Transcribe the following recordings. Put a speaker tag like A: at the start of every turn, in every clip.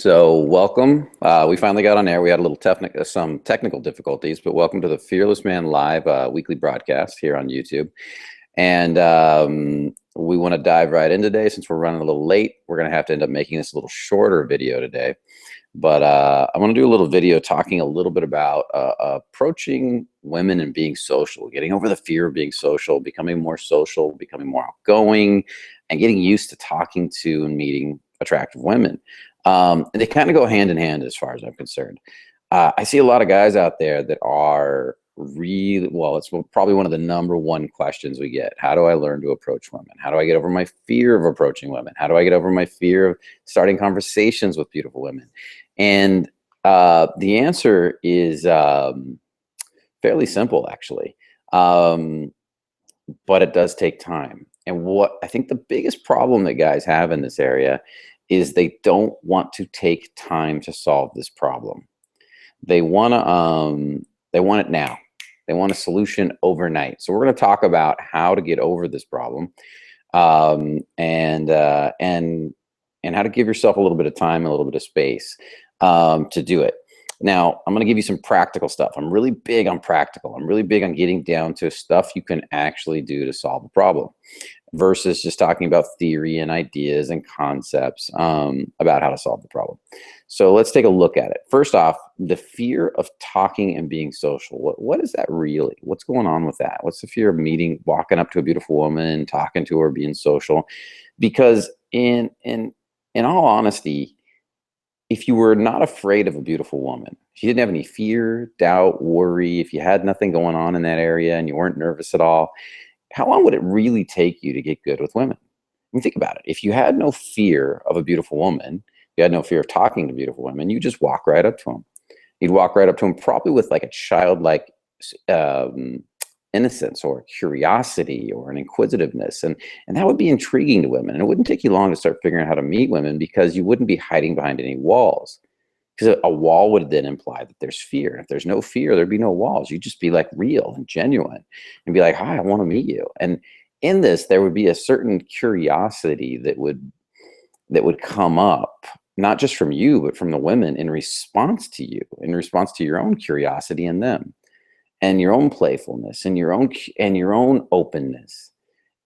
A: So welcome. We finally got on air. We had a little some technical difficulties, but welcome to the Fearless Man Live weekly broadcast here on YouTube. And we want to dive right in today. Since we're running a little late, we're going to have to end up making this a little shorter video today. But I want to do a little video talking a little bit about approaching women and being social, getting over the fear of being social, becoming more outgoing, and getting used to talking to and meeting attractive women. And they kind of go hand in hand as far as I'm concerned. I see a lot of guys out there that are really, well, it's probably one of the #1 questions we get. How do I learn to approach women? How do I get over my fear of approaching women? How do I get over my fear of starting conversations with beautiful women? And the answer is fairly simple, actually. But it does take time. And what I think the biggest problem that guys have in this area is they don't want to take time to solve this problem. They want it now. They want a solution overnight. So we're going to talk about how to get over this problem, and how to give yourself a little bit of time, a little bit of space to do it. Now, I'm going to give you some practical stuff. I'm really big on practical. I'm really big on getting down to stuff you can actually do to solve a problem, versus just talking about theory and ideas and concepts about how to solve the problem. So let's take a look at it. First off, the fear of talking and being social. What is that really? What's going on with that? What's the fear of walking up to a beautiful woman, talking to her, being social? Because in all honesty, if you were not afraid of a beautiful woman, if you didn't have any fear, doubt, worry, if you had nothing going on in that area and you weren't nervous at all, how long would it really take you to get good with women? I mean, think about it. If you had no fear of a beautiful woman, you had no fear of talking to beautiful women, you just walk right up to them. You'd walk right up to them probably with like a childlike innocence or curiosity or an inquisitiveness. And that would be intriguing to women. And it wouldn't take you long to start figuring out how to meet women, because you wouldn't be hiding behind any walls. Because a wall would then imply that there's fear. If there's no fear, there'd be no walls. You'd just be like real and genuine and be like, hi, I want to meet you. And in this, there would be a certain curiosity that would come up, not just from you, but from the women in response to you, in response to your own curiosity in them, and your own playfulness and your own openness.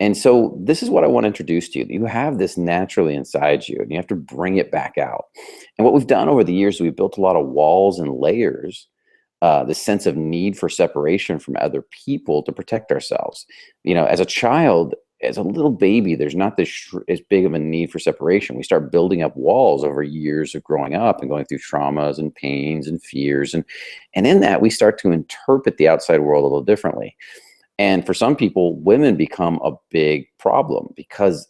A: And so this is what I want to introduce to you. You have this naturally inside you, and you have to bring it back out. And what we've done over the years, we've built a lot of walls and layers, the sense of need for separation from other people to protect ourselves. You know, as a child, as a little baby, there's not as big of a need for separation. We start building up walls over years of growing up and going through traumas and pains and fears. And in that, we start to interpret the outside world a little differently. And for some people, women become a big problem because,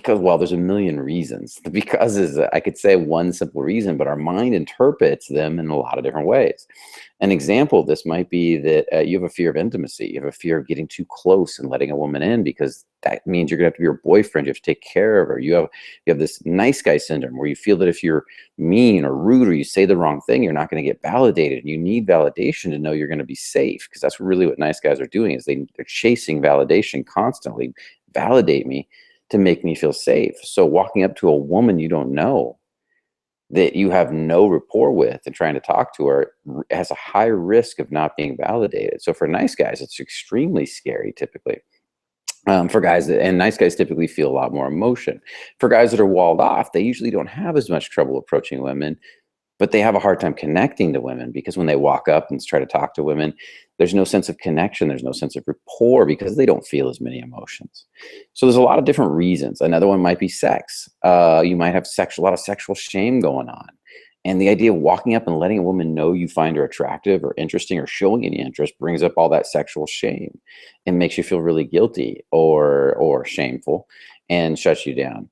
A: well, there's a million reasons. The because is, I could say, one simple reason, but our mind interprets them in a lot of different ways. An example of this might be that you have a fear of intimacy. You have a fear of getting too close and letting a woman in, because that means you're going to have to be her boyfriend. You have to take care of her. You have this nice guy syndrome where you feel that if you're mean or rude or you say the wrong thing, you're not going to get validated. And you need validation to know you're going to be safe, because that's really what nice guys are doing, is they're chasing validation constantly. Validate me to make me feel safe. So walking up to a woman you don't know, that you have no rapport with, and trying to talk to her has a high risk of not being validated. So for nice guys, it's extremely scary typically. For guys and nice guys typically feel a lot more emotion. For guys that are walled off, they usually don't have as much trouble approaching women, but they have a hard time connecting to women, because when they walk up and try to talk to women, there's no sense of connection. There's no sense of rapport, because they don't feel as many emotions. So there's a lot of different reasons. Another one might be sex. You might have a lot of sexual shame going on. And the idea of walking up and letting a woman know you find her attractive or interesting or showing any interest brings up all that sexual shame and makes you feel really guilty or shameful and shuts you down.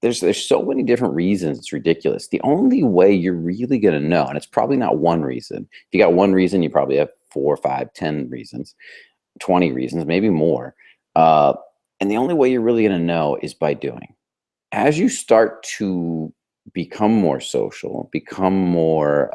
A: There's so many different reasons. It's ridiculous. The only way you're really going to know, and it's probably not one reason. If you got one reason, you probably have 4, 5, 10 reasons, 20 reasons, maybe more. And the only way you're really going to know is by doing. As you start to become more social, become more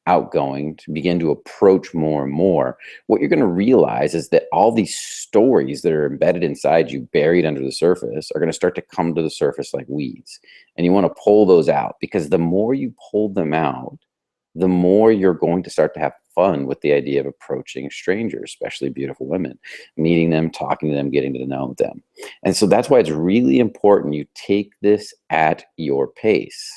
A: outgoing, to begin to approach more and more, what you're going to realize is that all these stories that are embedded inside you, buried under the surface, are going to start to come to the surface like weeds. And you want to pull those out, because the more you pull them out, the more you're going to start to have fun with the idea of approaching strangers, especially beautiful women, meeting them, talking to them, getting to know them. And so that's why it's really important you take this at your pace.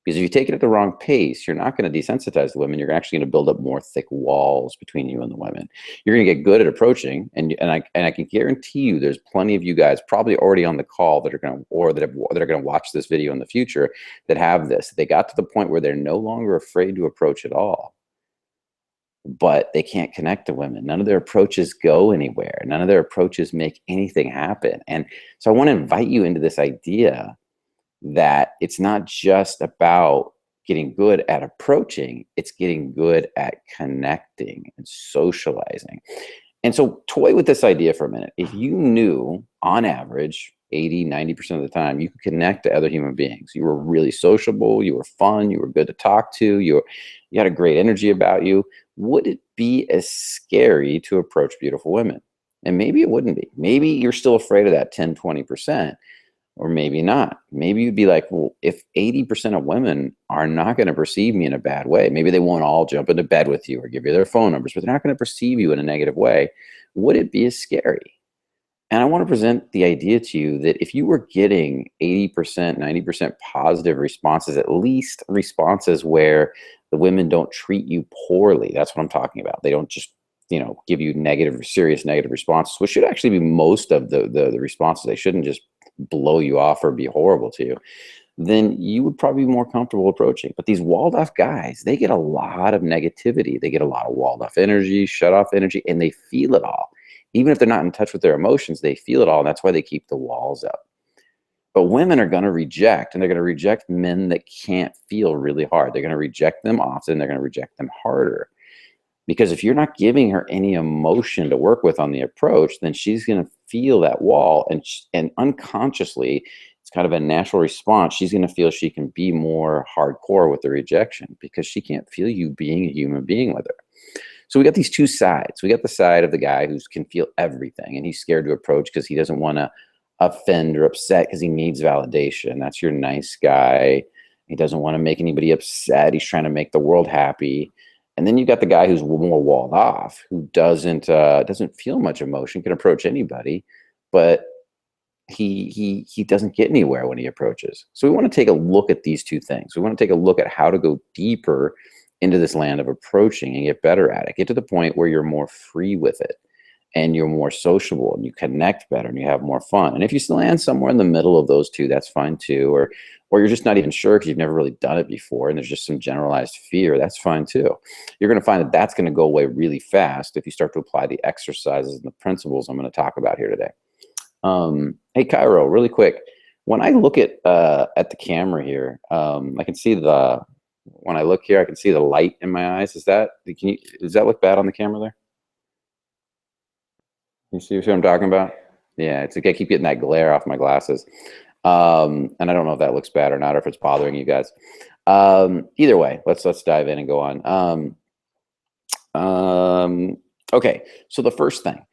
A: Because if you take it at the wrong pace, you're not going to desensitize the women. You're actually going to build up more thick walls between you and the women. You're going to get good at approaching, and I can guarantee you, there's plenty of you guys probably already on the call that are going to, or that are going to watch this video in the future, that have this. They got to the point where they're no longer afraid to approach at all, but they can't connect to women. None of their approaches go anywhere. None of their approaches make anything happen. And so I want to invite you into this idea that it's not just about getting good at approaching, it's getting good at connecting and socializing. And so toy with this idea for a minute. If you knew, on average, 80–90% of the time, you could connect to other human beings, you were really sociable, you were fun, you were good to talk to, you had a great energy about you, would it be as scary to approach beautiful women? And maybe it wouldn't be. Maybe you're still afraid of that 10–20%. Or maybe not. Maybe you'd be like, well, if 80% of women are not going to perceive me in a bad way, maybe they won't all jump into bed with you or give you their phone numbers, but they're not going to perceive you in a negative way, would it be as scary? And I want to present the idea to you that if you were getting 80%, 90% positive responses, at least responses where the women don't treat you poorly, that's what I'm talking about. They don't just, give you serious negative responses, which should actually be most of the responses. They shouldn't just blow you off or be horrible to you. Then you would probably be more comfortable approaching. But these walled off guys, they get a lot of negativity. They get a lot of walled off energy, shut off energy, and they feel it all. Even if they're not in touch with their emotions, they feel it all. And that's why they keep the walls up. But women are going to reject, and they're going to reject men that can't feel really hard. They're going to reject them often. They're going to reject them harder. Because if you're not giving her any emotion to work with on the approach, then she's going to feel that wall. And unconsciously, it's kind of a natural response. She's going to feel she can be more hardcore with the rejection because she can't feel you being a human being with her. So we got these two sides. We got the side of the guy who can feel everything, and he's scared to approach because he doesn't want to offend or upset because he needs validation. That's your nice guy. He doesn't want to make anybody upset. He's trying to make the world happy. And then you got the guy who's more walled off, who doesn't feel much emotion, can approach anybody, but he doesn't get anywhere when he approaches. So we want to take a look at these two things. We want to take a look at how to go deeper into this land of approaching and get better at it. Get to the point where you're more free with it, and you're more sociable, and you connect better, and you have more fun. And if you still land somewhere in the middle of those two, that's fine too. Or you're just not even sure because you've never really done it before, and there's just some generalized fear, that's fine too. You're going to find that that's going to go away really fast if you start to apply the exercises and the principles I'm going to talk about here today. Hey, Cairo, really quick. When I look at the camera here, I can see when I look here, I can see the light in my eyes. Does that look bad on the camera there? You see what I'm talking about? Yeah, it's like I keep getting that glare off my glasses. And I don't know if that looks bad or not, or if it's bothering you guys. Either way, let's dive in and go on. Okay, so the first thing,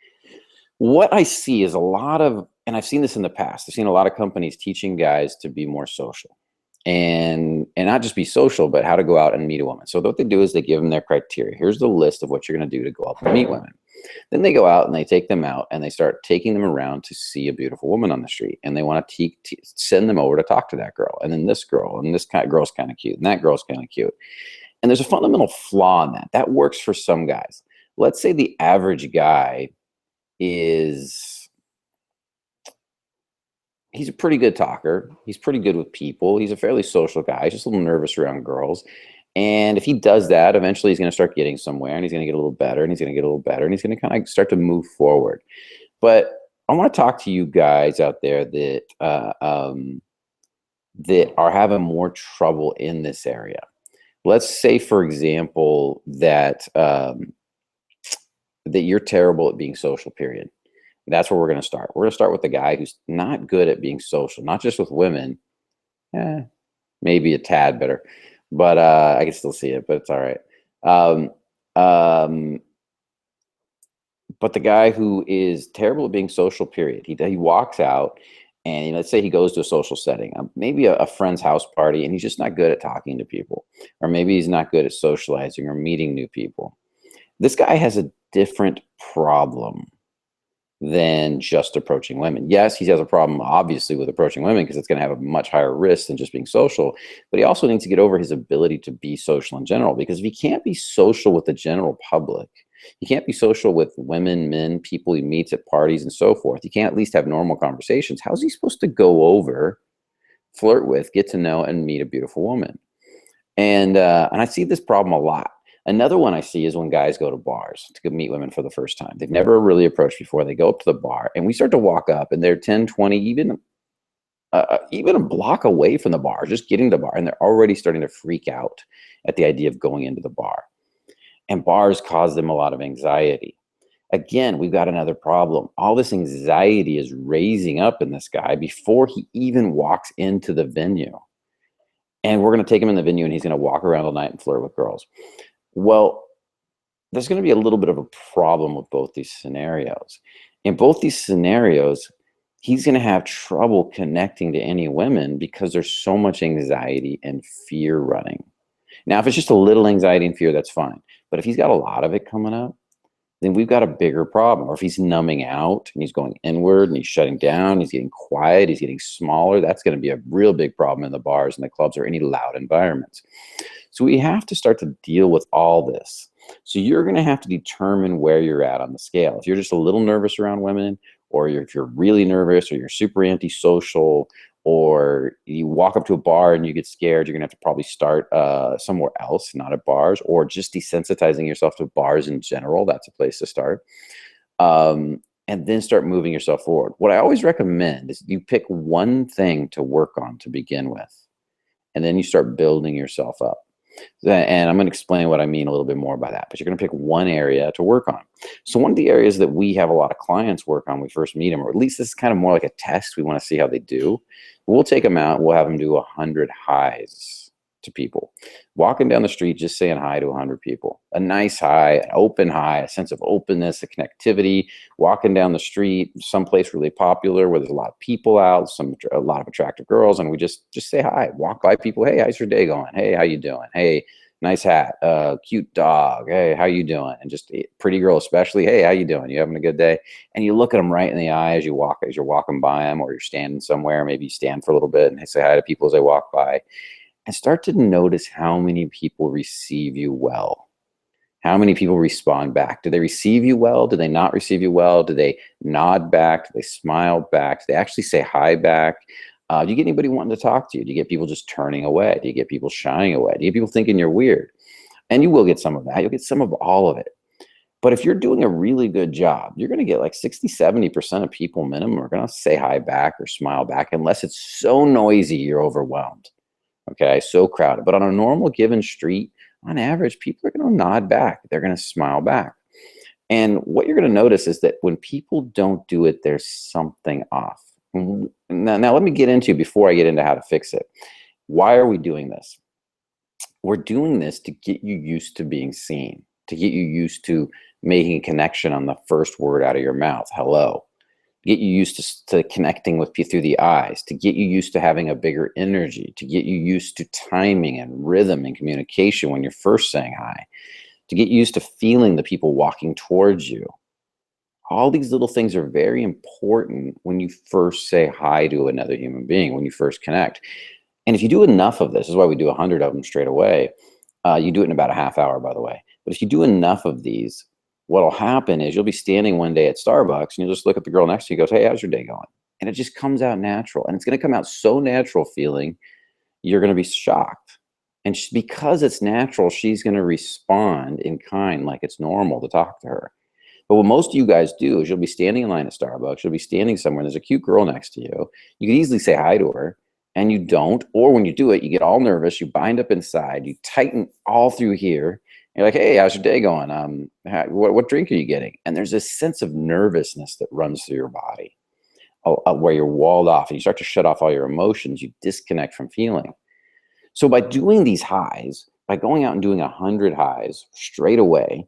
A: what I see is and I've seen this in the past, I've seen a lot of companies teaching guys to be more social. And not just be social, but how to go out and meet a woman. So what they do is they give them their criteria. Here's the list of what you're going to do to go out and meet women. Then they go out and they take them out and they start taking them around to see a beautiful woman on the street. And they want to send them over to talk to that girl. And then this girl, and this girl's kind of cute, and that girl's kind of cute. And there's a fundamental flaw in that. That works for some guys. Let's say the average guy he's a pretty good talker. He's pretty good with people. He's a fairly social guy. He's just a little nervous around girls. And if he does that, eventually he's going to start getting somewhere, and he's going to get a little better, and he's going to get a little better, and he's going to kind of start to move forward. But I want to talk to you guys out there that that are having more trouble in this area. Let's say, for example, that that you're terrible at being social, period. That's where we're going to start. We're going to start with the guy who's not good at being social, not just with women, maybe a tad better, but I can still see it, but it's all right. Um, um, but the guy who is terrible at being social, period, he walks out, and let's say he goes to a social setting, maybe a friend's house party, and he's just not good at talking to people, or maybe he's not good at socializing or meeting new people. This guy has a different problem than just approaching women. Yes, he has a problem, obviously, with approaching women because it's going to have a much higher risk than just being social. But he also needs to get over his ability to be social in general, because if he can't be social with the general public, he can't be social with women, men, people he meets at parties and so forth. He can't at least have normal conversations. How's he supposed to go over, flirt with, get to know, and meet a beautiful woman? And I see this problem a lot. Another one I see is when guys go to bars to go meet women for the first time. They've never really approached before. They go up to the bar, and we start to walk up, and they're 10, 20, even a block away from the bar, just getting to the bar, and they're already starting to freak out at the idea of going into the bar. And bars cause them a lot of anxiety. Again, we've got another problem. All this anxiety is raising up in this guy before he even walks into the venue. And we're going to take him in the venue, and he's going to walk around all night and flirt with girls. Well, there's going to be a little bit of a problem with both these scenarios. In both these scenarios, he's going to have trouble connecting to any women because there's so much anxiety and fear running. Now, if it's just a little anxiety and fear, that's fine. But if he's got a lot of it coming up, then we've got a bigger problem. Or if he's numbing out and he's going inward and he's shutting down, he's getting quiet, he's getting smaller, that's going to be a real big problem in the bars and the clubs or any loud environments. So we have to start to deal with all this. So you're going to have to determine where you're at on the scale. If you're just a little nervous around women, or if you're really nervous, or you're super antisocial, or you walk up to a bar and you get scared, you're going to have to probably start somewhere else, not at bars, or just desensitizing yourself to bars in general. That's a place to start. And then start moving yourself forward. What I always recommend is you pick one thing to work on to begin with, and then you start building yourself up. And I'm going to explain what I mean a little bit more by that, but you're going to pick one area to work on. So one of the areas that we have a lot of clients work on when we first meet them, or at least this is kind of more like a test. We want to see how they do. We'll take them out. We'll have them do 100 highs to people. Walking down the street, just saying hi to 100 people. A nice hi, an open hi, a sense of openness, a connectivity. Walking down the street, someplace really popular where there's a lot of people out, a lot of attractive girls, and we just say hi. Walk by people. Hey, how's your day going? Hey, how you doing? Hey, nice hat. Cute dog. Hey, how you doing? And just pretty girl especially. Hey, how you doing? You having a good day? And you look at them right in the eye as you're walking by them, or you're standing somewhere. Maybe you stand for a little bit and say hi to people as they walk by. And start to notice how many people receive you well. How many people respond back? Do they receive you well? Do they not receive you well? Do they nod back? Do they smile back? Do they actually say hi back? Do you get anybody wanting to talk to you? Do you get people just turning away? Do you get people shying away? Do you get people thinking you're weird? And you will get some of that. You'll get some of all of it. But if you're doing a really good job, you're going to get like 60, 70% of people minimum are going to say hi back or smile back, unless it's so noisy you're overwhelmed. Okay, so crowded. But on a normal given street, on average, people are going to nod back. They're going to smile back. And what you're going to notice is that when people don't do it, there's something off. Now let me get into, before I get into how to fix it, why are we doing this? We're doing this to get you used to being seen, to get you used to making a connection on the first word out of your mouth, hello. Get you used to connecting with people through the eyes, to get you used to having a bigger energy, to get you used to timing and rhythm and communication when you're first saying hi, to get used to feeling the people walking towards you. All these little things are very important when you first say hi to another human being, when you first connect. And if you do enough of this is why we do 100 of them straight away. You do it in about a half hour, by the way. But if you do enough of these, what'll happen is you'll be standing one day at Starbucks and you'll just look at the girl next to you and goes, hey, how's your day going? And it just comes out natural. And it's going to come out so natural feeling, you're going to be shocked. And because it's natural, she's going to respond in kind, like it's normal to talk to her. But what most of you guys do is you'll be standing in line at Starbucks, you'll be standing somewhere, and there's a cute girl next to you. You could easily say hi to her, and you don't. Or when you do it, you get all nervous, you bind up inside, you tighten all through here. You're like, hey, how's your day going? What drink are you getting? And there's this sense of nervousness that runs through your body, where you're walled off, and you start to shut off all your emotions. You disconnect from feeling. So by doing these highs, by going out and doing 100 highs straight away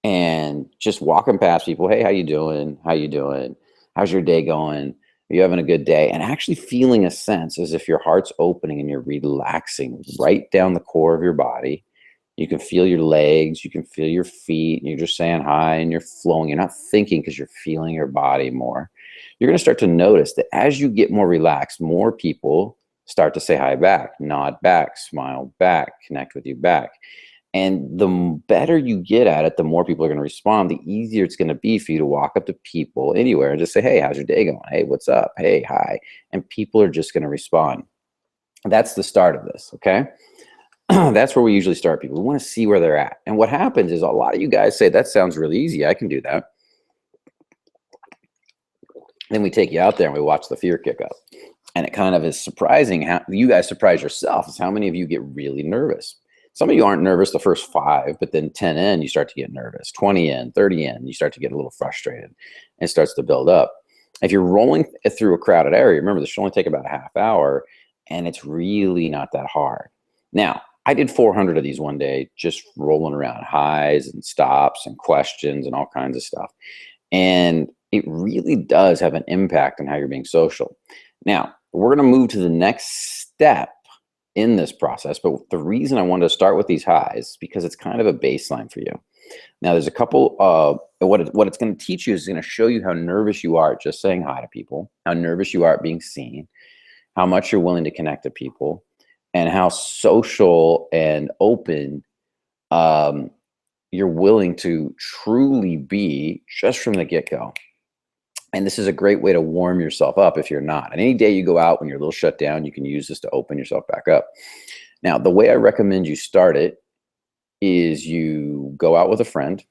A: and just walking past people. Hey, how you doing? How you doing? How's your day going? Are you having a good day? And actually feeling a sense as if your heart's opening and you're relaxing right down the core of your body. You can feel your legs, you can feel your feet, and you're just saying hi and you're flowing. You're not thinking because you're feeling your body more. You're going to start to notice that as you get more relaxed, more people start to say hi back, nod back, smile back, connect with you back. And the better you get at it, the more people are going to respond, the easier it's going to be for you to walk up to people anywhere and just say, hey, how's your day going? Hey, what's up? Hey, hi. And people are just going to respond. That's the start of this, okay? That's where we usually start people. We want to see where they're at. And what happens is a lot of you guys say, that sounds really easy. I can do that. Then we take you out there and we watch the fear kick up. And it kind of is surprising how you guys surprise yourself is how many of you get really nervous. Some of you aren't nervous the first 5, but then 10 in, you start to get nervous. 20 in, 30 in, you start to get a little frustrated. And it starts to build up. If you're rolling through a crowded area, remember this should only take about a half hour, and it's really not that hard. Now, I did 400 of these one day, just rolling around highs and stops and questions and all kinds of stuff. And it really does have an impact on how you're being social. Now, we're going to move to the next step in this process. But the reason I wanted to start with these highs is because it's kind of a baseline for you. Now, there's a couple what it's going to teach you is going to show you how nervous you are at just saying hi to people, how nervous you are at being seen, how much you're willing to connect to people, and how social and open you're willing to truly be just from the get-go. And this is a great way to warm yourself up if you're not. And any day you go out when you're a little shut down, you can use this to open yourself back up. Now, the way I recommend you start it is you go out with a friend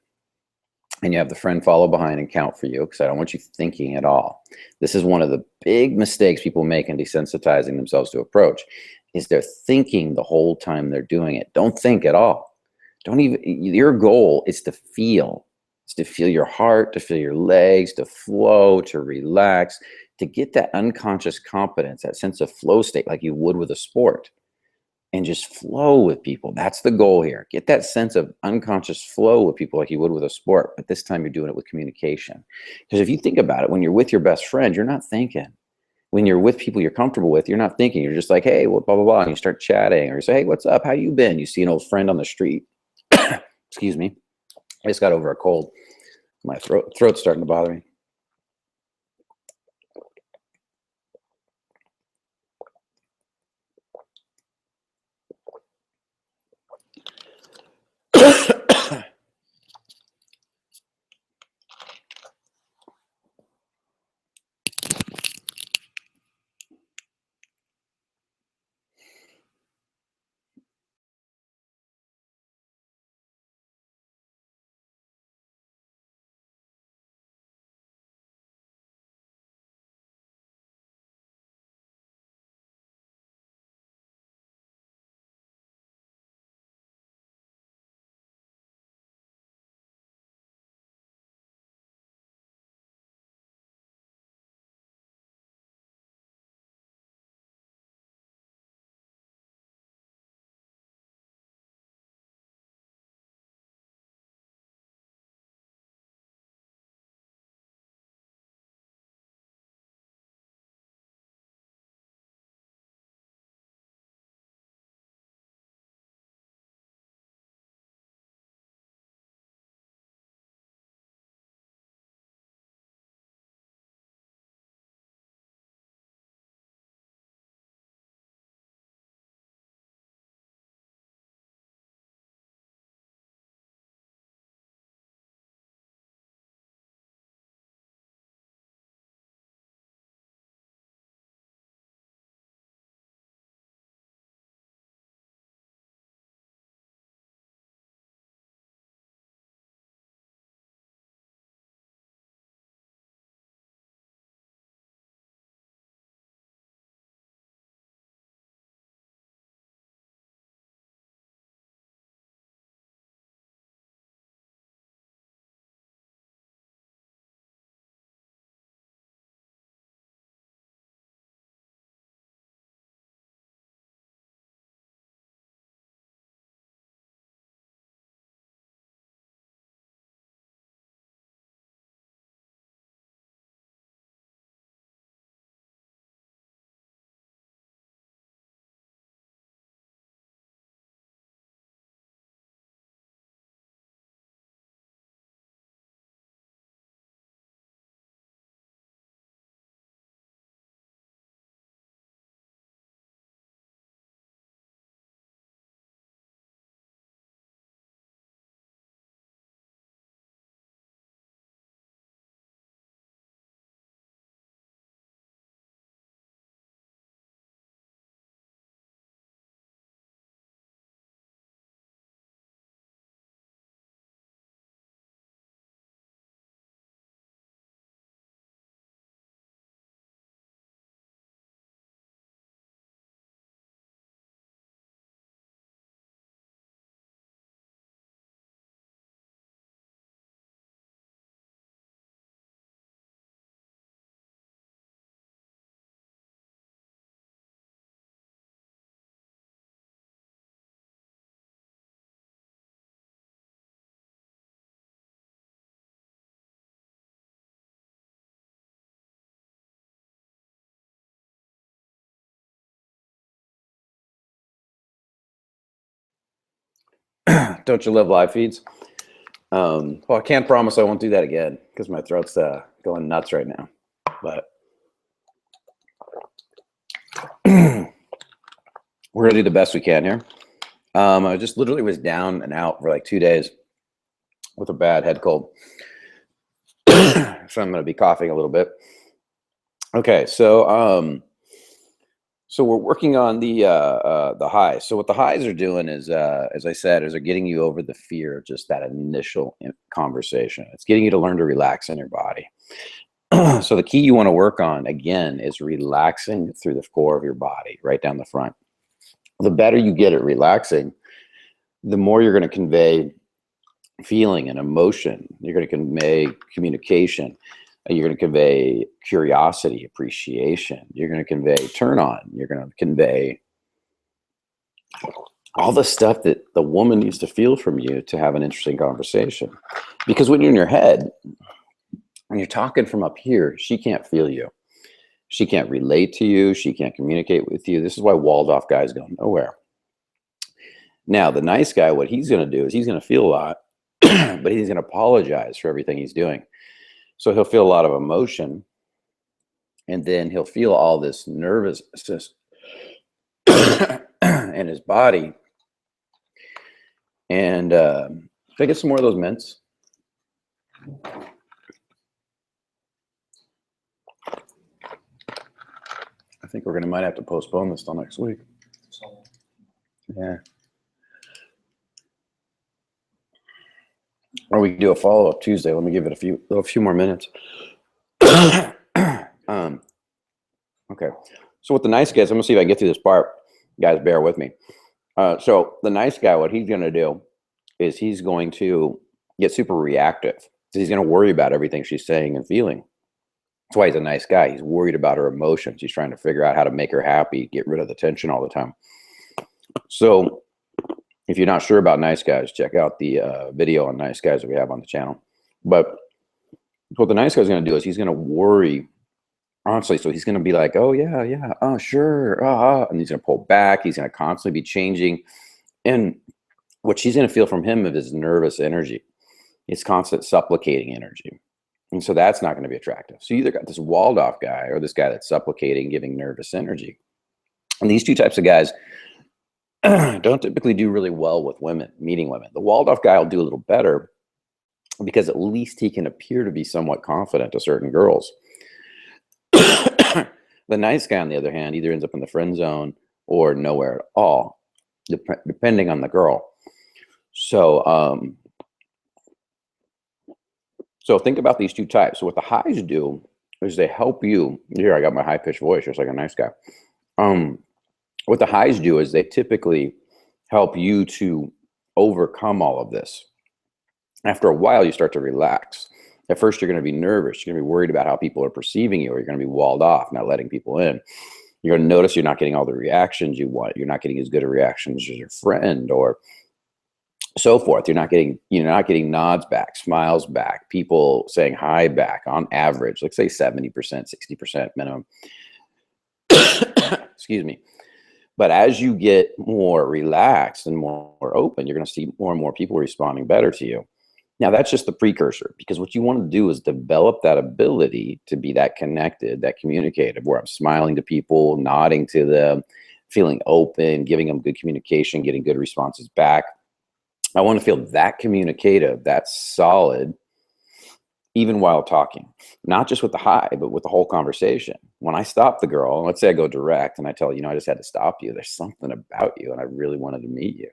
A: and you have the friend follow behind and count for you because I don't want you thinking at all. This is one of the big mistakes people make in desensitizing themselves to approach is they're thinking the whole time they're doing it. Don't think at all. Don't even, your goal is to feel. It's to feel your heart, to feel your legs, to flow, to relax, to get that unconscious competence, that sense of flow state like you would with a sport. And just flow with people. That's the goal here. Get that sense of unconscious flow with people like you would with a sport, but this time you're doing it with communication. Because if you think about it, when you're with your best friend, you're not thinking. When you're with people you're comfortable with, you're not thinking. You're just like, hey, well, blah, blah, blah. And you start chatting or you say, hey, what's up? How you been? You see an old friend on the street. Excuse me. I just got over a cold. My throat's starting to bother me. Don't you love live feeds? Well, I can't promise I won't do that again because my throat's going nuts right now. But we're gonna do the best we can here. I just literally was down and out for like 2 days with a bad head cold, so I'm gonna be coughing a little bit. Okay, so we're working on the highs. So what the highs are doing is, as I said, is they're getting you over the fear of just that initial conversation. It's getting you to learn to relax in your body. So the key you want to work on, again, is relaxing through the core of your body, right down the front. The better you get at relaxing, the more you're going to convey feeling and emotion. You're going to convey communication. You're going to convey curiosity, appreciation. You're going to convey turn on. You're going to convey all the stuff that the woman needs to feel from you to have an interesting conversation. Because when you're in your head, when you're talking from up here, she can't feel you. She can't relate to you. She can't communicate with you. This is why walled off guys go nowhere. Now, the nice guy, what he's going to do is he's going to feel a lot, but he's going to apologize for everything he's doing. So he'll feel a lot of emotion, and then he'll feel all this nervousness in his body. And can I get some more of those mints? I think we're might have to postpone this till next week. Yeah. Or we can do a follow-up Tuesday. Let me give it a few more minutes. Okay. So with the nice guys, I'm gonna see if I can get through this part. Guys, bear with me. So the nice guy, what he's gonna do is he's going to get super reactive. So he's gonna worry about everything she's saying and feeling. That's why he's a nice guy. He's worried about her emotions. He's trying to figure out how to make her happy, get rid of the tension all the time. So if you're not sure about nice guys, check out the video on nice guys that we have on the channel. But what the nice guy's going to do is he's going to worry, honestly. So he's going to be like, oh, yeah, oh, sure. And he's going to pull back. He's going to constantly be changing. And what she's going to feel from him is his nervous energy. It's constant supplicating energy. And so that's not going to be attractive. So you either got this walled off guy or this guy that's supplicating, giving nervous energy. And these two types of guys don't typically do really well with women, meeting women. The walled off guy will do a little better because at least he can appear to be somewhat confident to certain girls. The nice guy, on the other hand, either ends up in the friend zone or nowhere at all, depending on the girl. So, so think about these two types. So what the highs do is they help you. Here, I got my high-pitched voice, just like a nice guy. What the highs do is they typically help you to overcome all of this. After a while, you start to relax. At first, you're going to be nervous. You're going to be worried about how people are perceiving you, or you're going to be walled off, not letting people in. You're going to notice you're not getting all the reactions you want. You're not getting as good a reactions as your friend, or so forth. You're not getting nods back, smiles back, people saying hi back on average, let's say 70%, 60% minimum. Excuse me. But as you get more relaxed and more open, you're going to see more and more people responding better to you. Now, that's just the precursor, because what you want to do is develop that ability to be that connected, that communicative, where I'm smiling to people, nodding to them, feeling open, giving them good communication, getting good responses back. I want to feel that communicative, that solid, even while talking, not just with the hi, but with the whole conversation. When I stop the girl, let's say I go direct and I tell her, I just had to stop you. There's something about you and I really wanted to meet you.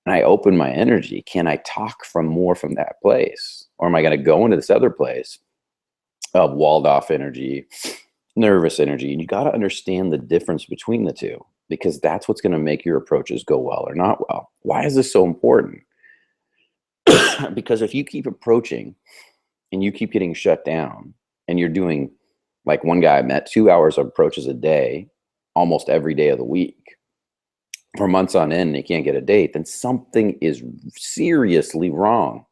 A: And I open my energy. Can I talk more from that place? Or am I going to go into this other place of walled off energy, nervous energy? And you got to understand the difference between the two, because that's what's going to make your approaches go well or not well. Why is this so important? Because if you keep approaching and you keep getting shut down and you're doing, like one guy I met, 2 hours of approaches a day, almost every day of the week, for months on end, and he can't get a date, then something is seriously wrong.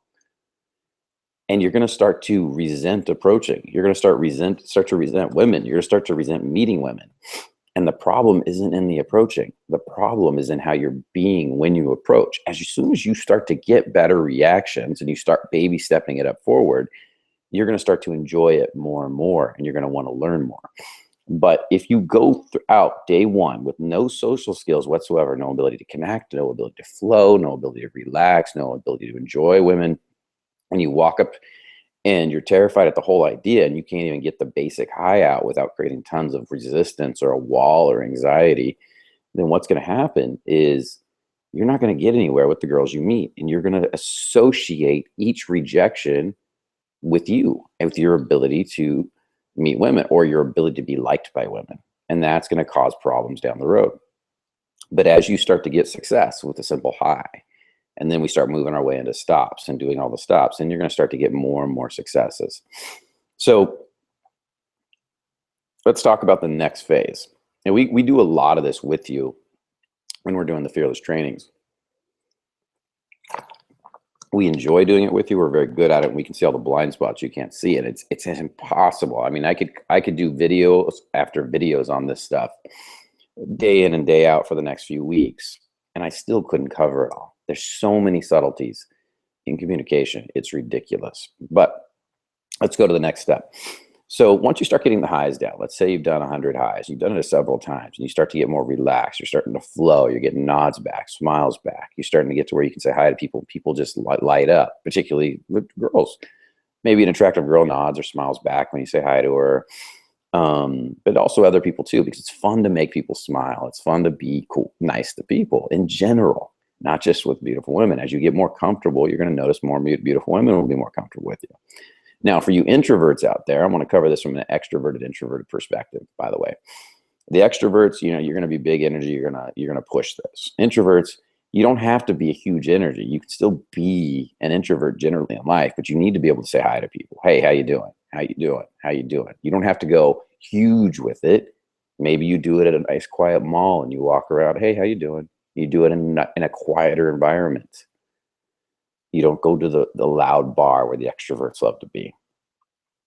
A: And you're going to start to resent approaching. You're going to start to resent women. You're going to start to resent meeting women. And the problem isn't in the approaching. The problem is in how you're being when you approach. As soon as you start to get better reactions and you start baby stepping it up forward, you're going to start to enjoy it more and more, and you're going to want to learn more. But if you go throughout day one with no social skills whatsoever, no ability to connect, no ability to flow, no ability to relax, no ability to enjoy women, and you walk up and you're terrified at the whole idea and you can't even get the basic high out without creating tons of resistance or a wall or anxiety, then what's going to happen is you're not going to get anywhere with the girls you meet, and you're going to associate each rejection with you and with your ability to meet women or your ability to be liked by women. And that's going to cause problems down the road. But as you start to get success with a simple hi, and then we start moving our way into stops and doing all the stops, and you're going to start to get more and more successes. So let's talk about the next phase. And we do a lot of this with you when we're doing the fearless trainings. We enjoy doing it with you. We're very good at it. We can see all the blind spots. You can't see it. It's impossible. I mean, I could do videos after videos on this stuff day in and day out for the next few weeks, and I still couldn't cover it all. There's so many subtleties in communication. It's ridiculous. But let's go to the next step. So once you start getting the highs down, let's say you've done 100 highs, you've done it several times, and you start to get more relaxed, you're starting to flow, you're getting nods back, smiles back, you're starting to get to where you can say hi to people, people just light up, particularly with girls. Maybe an attractive girl nods or smiles back when you say hi to her, but also other people too, because it's fun to make people smile. It's fun to be cool, nice to people in general, not just with beautiful women. As you get more comfortable, you're going to notice more beautiful women will be more comfortable with you. Now, for you introverts out there, I want to cover this from an extroverted, introverted perspective, by the way. The extroverts, you're going to be big energy. You're going to push this. Introverts, you don't have to be a huge energy. You can still be an introvert generally in life, but you need to be able to say hi to people. Hey, how you doing? How you doing? How you doing? You don't have to go huge with it. Maybe you do it at a nice, quiet mall and you walk around. Hey, how you doing? You do it in a quieter environment. You don't go to the loud bar where the extroverts love to be,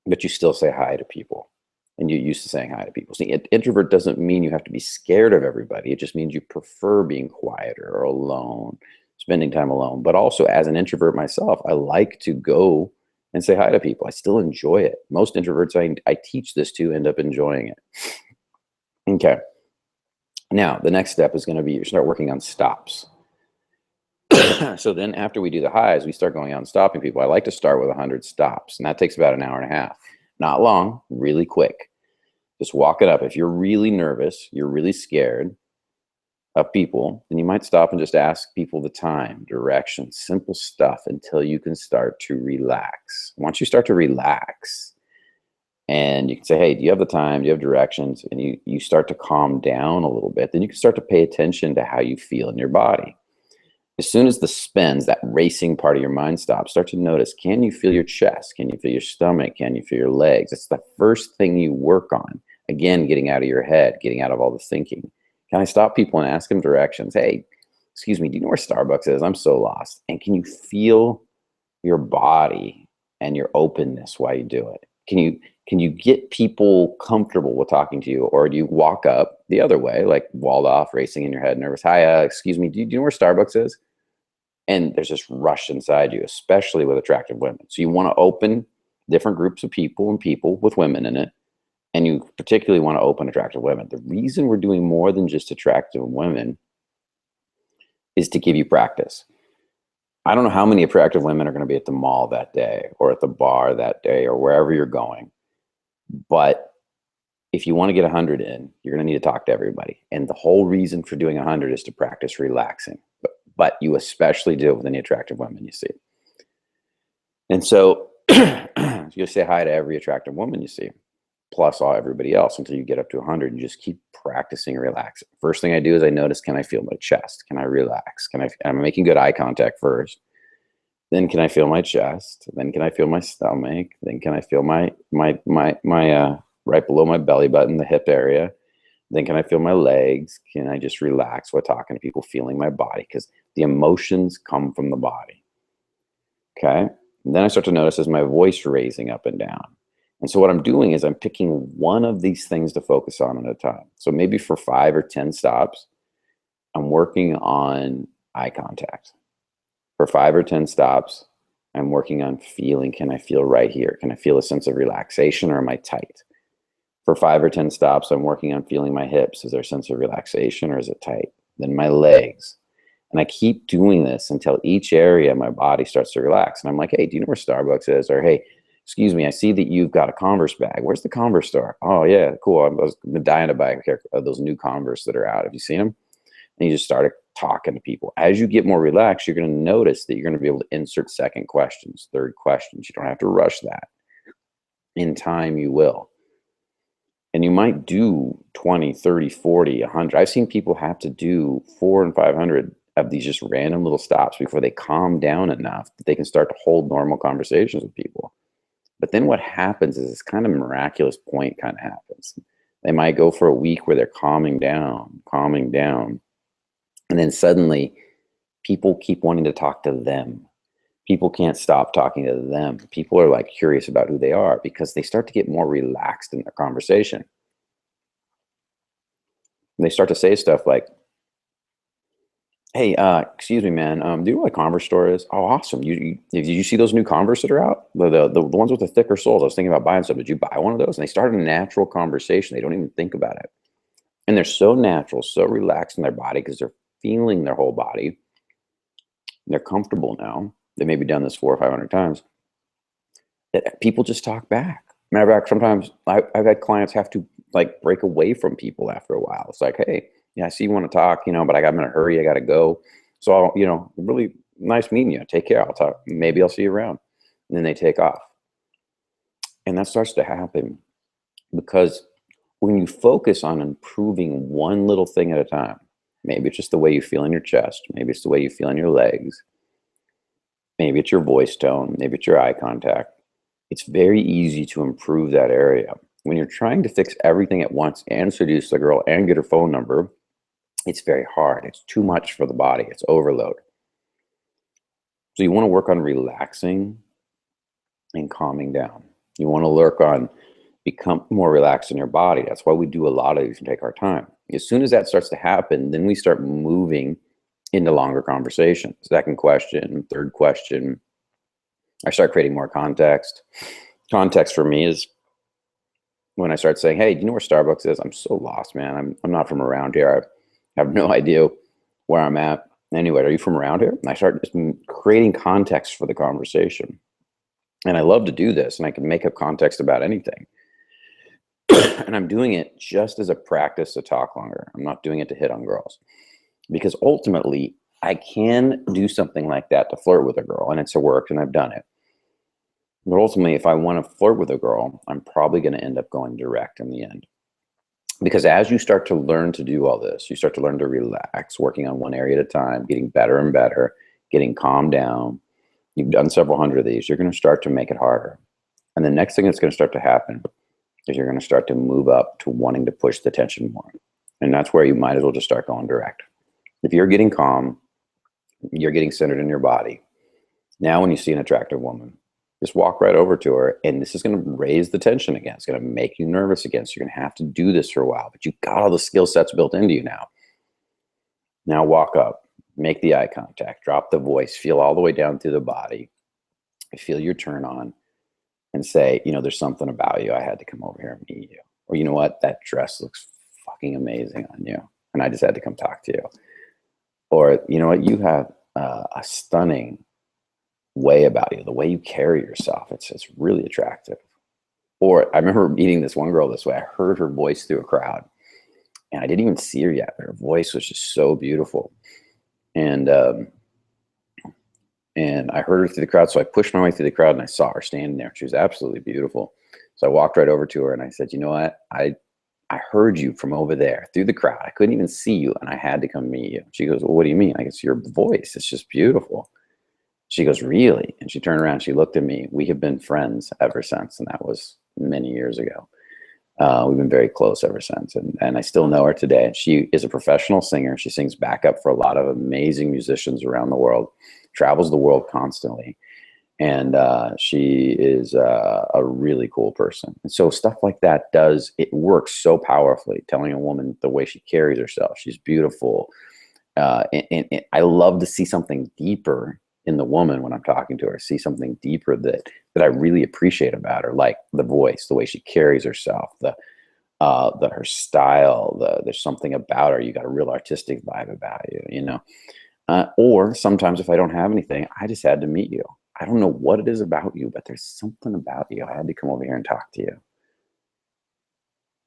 A: but you still say hi to people, and you're used to saying hi to people. See, introvert doesn't mean you have to be scared of everybody. It just means you prefer being quieter or alone, spending time alone. But also, as an introvert myself, I like to go and say hi to people. I still enjoy it. Most introverts I teach this to end up enjoying it. Okay. Now, the next step is going to be you start working on stops. So then after we do the highs, we start going out and stopping people. I like to start with 100 stops, and that takes about an hour and a half. Not long, really quick. Just walk it up. If you're really nervous, you're really scared of people, then you might stop and just ask people the time, direction, simple stuff until you can start to relax. Once you start to relax, and you can say, hey, do you have the time? Do you have directions? And you start to calm down a little bit. Then you can start to pay attention to how you feel in your body. As soon as the spins, that racing part of your mind stops, start to notice, can you feel your chest? Can you feel your stomach? Can you feel your legs? It's the first thing you work on. Again, getting out of your head, getting out of all the thinking. Can I stop people and ask them directions? Hey, excuse me, do you know where Starbucks is? I'm so lost. And can you feel your body and your openness while you do it? Can you get people comfortable with talking to you, or do you walk up the other way, like walled off, racing in your head, nervous? Hi, excuse me, do you know where Starbucks is? And there's this rush inside you, especially with attractive women. So you want to open different groups of people and people with women in it, and you particularly want to open attractive women. The reason we're doing more than just attractive women is to give you practice. I don't know how many attractive women are going to be at the mall that day or at the bar that day or wherever you're going. But if you want to get 100 in, you're going to need to talk to everybody. And the whole reason for doing 100 is to practice relaxing. But you especially do it with any attractive women you see. And so you say hi to every attractive woman you see, plus everybody else until you get up to 100, and you just keep practicing relaxing. First thing I do is I notice, can I feel my chest? Can I relax? I'm making good eye contact first. Then can I feel my chest? Then can I feel my stomach? Then can I feel my right below my belly button, the hip area? Then can I feel my legs? Can I just relax while talking to people, feeling my body? Because the emotions come from the body. Okay. And then I start to notice, is my voice raising up and down? And so what I'm doing is I'm picking one of these things to focus on at a time. So maybe for 5 or 10 stops, I'm working on eye contact. For 5 or 10 stops, I'm working on feeling, can I feel right here? Can I feel a sense of relaxation, or am I tight? For 5 or 10 stops, I'm working on feeling my hips. Is there a sense of relaxation, or is it tight? Then my legs. And I keep doing this until each area of my body starts to relax. And I'm like, hey, do you know where Starbucks is? Or, hey, excuse me, I see that you've got a Converse bag. Where's the Converse store? Oh, yeah, cool. I've been dying to buy a pair of those new Converse that are out. Have you seen them? And you just start talking to people. As you get more relaxed, you're going to notice that you're going to be able to insert second questions, third questions. You don't have to rush that. In time, you will. And you might do 20, 30, 40, 100. I've seen people have to do 400 and 500 of these just random little stops before they calm down enough that they can start to hold normal conversations with people. But then what happens is this kind of miraculous point kind of happens. They might go for a week where they're calming down. And then suddenly people keep wanting to talk to them. People can't stop talking to them. People are like curious about who they are because they start to get more relaxed in their conversation. And they start to say stuff like, hey, excuse me, man. Do you know what a Converse store is? Oh, awesome. Did you see those new Converse that are out? The ones with the thicker soles. I was thinking about buying some. Did you buy one of those? And they start a natural conversation. They don't even think about it. And they're so natural, so relaxed in their body because they're feeling their whole body. They're comfortable now. They maybe done this 400 or 500 times. That people just talk back. Matter of fact, sometimes I've had clients have to like break away from people after a while. It's like, hey, yeah, I see you want to talk, but I'm in a hurry. I got to go. So, really nice meeting you. Take care. I'll talk. Maybe I'll see you around. And then they take off. And that starts to happen because when you focus on improving one little thing at a time, maybe it's just the way you feel in your chest. Maybe it's the way you feel in your legs. Maybe it's your voice tone. Maybe it's your eye contact. It's very easy to improve that area. When you're trying to fix everything at once and seduce the girl and get her phone number, it's very hard. It's too much for the body. It's overload. So you want to work on relaxing and calming down. You want to work on become more relaxed in your body. That's why we do a lot of these and take our time. As soon as that starts to happen, then we start moving into longer conversation. Second question, third question. I start creating more context. Context for me is when I start saying, hey, do you know where Starbucks is? I'm so lost, man. I'm not from around here. I have no idea where I'm at. Anyway, are you from around here? And I start just creating context for the conversation. And I love to do this, and I can make up context about anything. And I'm doing it just as a practice to talk longer. I'm not doing it to hit on girls. Because ultimately, I can do something like that to flirt with a girl, and it's worked, and I've done it. But ultimately, if I want to flirt with a girl, I'm probably going to end up going direct in the end. Because as you start to learn to do all this, you start to learn to relax, working on one area at a time, getting better and better, getting calmed down. You've done several hundred of these. You're going to start to make it harder. And the next thing that's going to start to happen is you're going to start to move up to wanting to push the tension more. And that's where you might as well just start going direct. If you're getting calm, you're getting centered in your body. Now, when you see an attractive woman, just walk right over to her, and this is going to raise the tension again. It's going to make you nervous again. So you're going to have to do this for a while, but you've got all the skill sets built into you now. Now walk up, make the eye contact, drop the voice, feel all the way down through the body, feel your turn on, and say, there's something about you. I had to come over here and meet you. Or you know what? That dress looks fucking amazing on you, and I just had to come talk to you. Or you know what? You have a stunning way about you, the way you carry yourself. It's really attractive. Or I remember meeting this one girl this way. I heard her voice through a crowd, and I didn't even see her yet, but her voice was just so beautiful. And I heard her through the crowd, so I pushed my way through the crowd, and I saw her standing there. She was absolutely beautiful. So I walked right over to her, and I said, you know what? I heard you from over there through the crowd. I couldn't even see you, and I had to come meet you. She goes, well, what do you mean? I guess your voice. It's just beautiful. She goes, really? And she turned around, she looked at me. We have been friends ever since, and that was many years ago. We've been very close ever since, and I still know her today. She is a professional singer. She sings backup for a lot of amazing musicians around the world, travels the world constantly. And she is a really cool person. And so stuff like that it works so powerfully, telling a woman the way she carries herself. She's beautiful. And I love to see something deeper in the woman when I'm talking to her, see something deeper that I really appreciate about her, like the voice, the way she carries herself, her style, there's something about her. You got a real artistic vibe about you, you know? Or sometimes if I don't have anything, I just had to meet you. I don't know what it is about you, but there's something about you. I had to come over here and talk to you.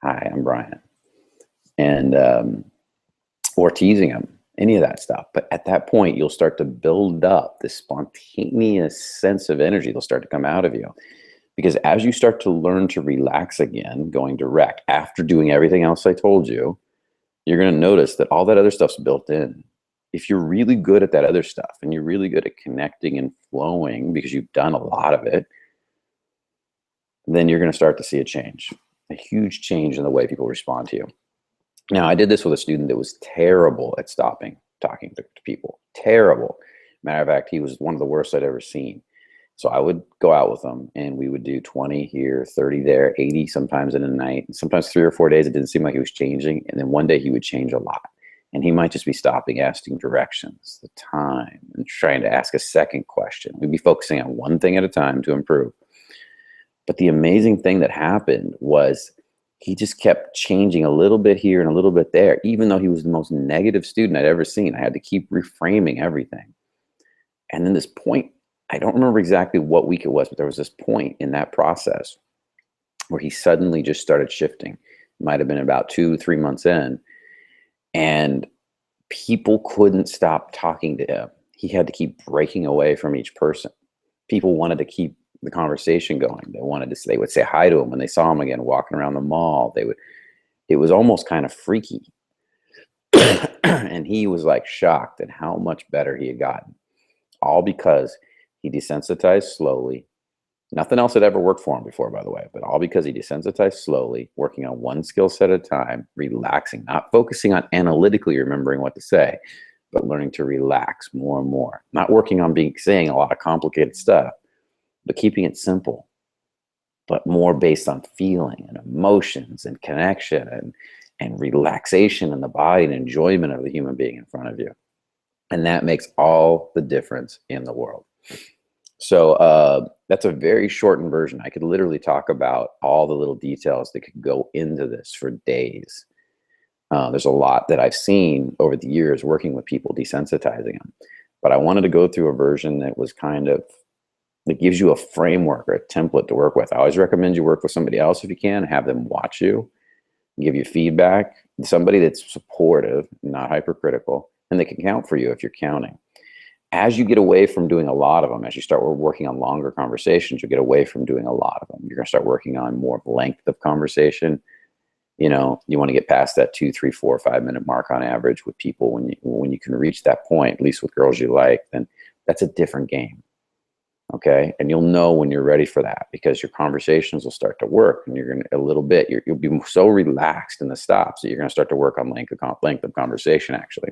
A: Hi, I'm Brian. And, or teasing them, any of that stuff. But at that point, you'll start to build up this spontaneous sense of energy that'll start to come out of you. Because as you start to learn to relax again, going direct, after doing everything else I told you, you're going to notice that all that other stuff's built in. If you're really good at that other stuff and you're really good at connecting and flowing because you've done a lot of it, then you're going to start to see a change, a huge change in the way people respond to you. Now, I did this with a student that was terrible at stopping talking to people. Terrible. Matter of fact, he was one of the worst I'd ever seen. So I would go out with him and we would do 20 here, 30 there, 80 sometimes in a night. Sometimes 3 or 4 days, it didn't seem like he was changing. And then one day he would change a lot. And he might just be stopping, asking directions, the time, and trying to ask a second question. We'd be focusing on one thing at a time to improve. But the amazing thing that happened was he just kept changing a little bit here and a little bit there, even though he was the most negative student I'd ever seen. I had to keep reframing everything. And then this point, I don't remember exactly what week it was, but there was this point in that process where he suddenly just started shifting. It might have been about 2-3 months in. And people couldn't stop talking to him. He had to keep breaking away from each person. People wanted to keep the conversation going. They would say hi to him when they saw him again, walking around the mall. It was almost kind of freaky. And he was like shocked at how much better he had gotten. All because he desensitized slowly. Nothing else had ever worked for him before, by the way, but all because he desensitized slowly, working on one skill set at a time, relaxing, not focusing on analytically remembering what to say, but learning to relax more and more. Not working on saying a lot of complicated stuff, but keeping it simple, but more based on feeling and emotions and connection and relaxation in the body and enjoyment of the human being in front of you. And that makes all the difference in the world. So that's a very shortened version. I could literally talk about all the little details that could go into this for days. There's a lot that I've seen over the years working with people, desensitizing them. But I wanted to go through a version that was that gives you a framework or a template to work with. I always recommend you work with somebody else if you can, have them watch you, give you feedback, somebody that's supportive, not hypercritical, and they can count for you if you're counting. As you get away from doing a lot of them, as you start working on longer conversations, you get away from doing a lot of them. You're going to start working on more length of conversation. You know, you want to get past that 2, 3, 4, 5 minute mark on average with people. When you can reach that point, at least with girls you like, then that's a different game. Okay. And you'll know when you're ready for that because your conversations will start to work and you're going to, you'll be so relaxed in the stops that you're going to start to work on length of conversation actually.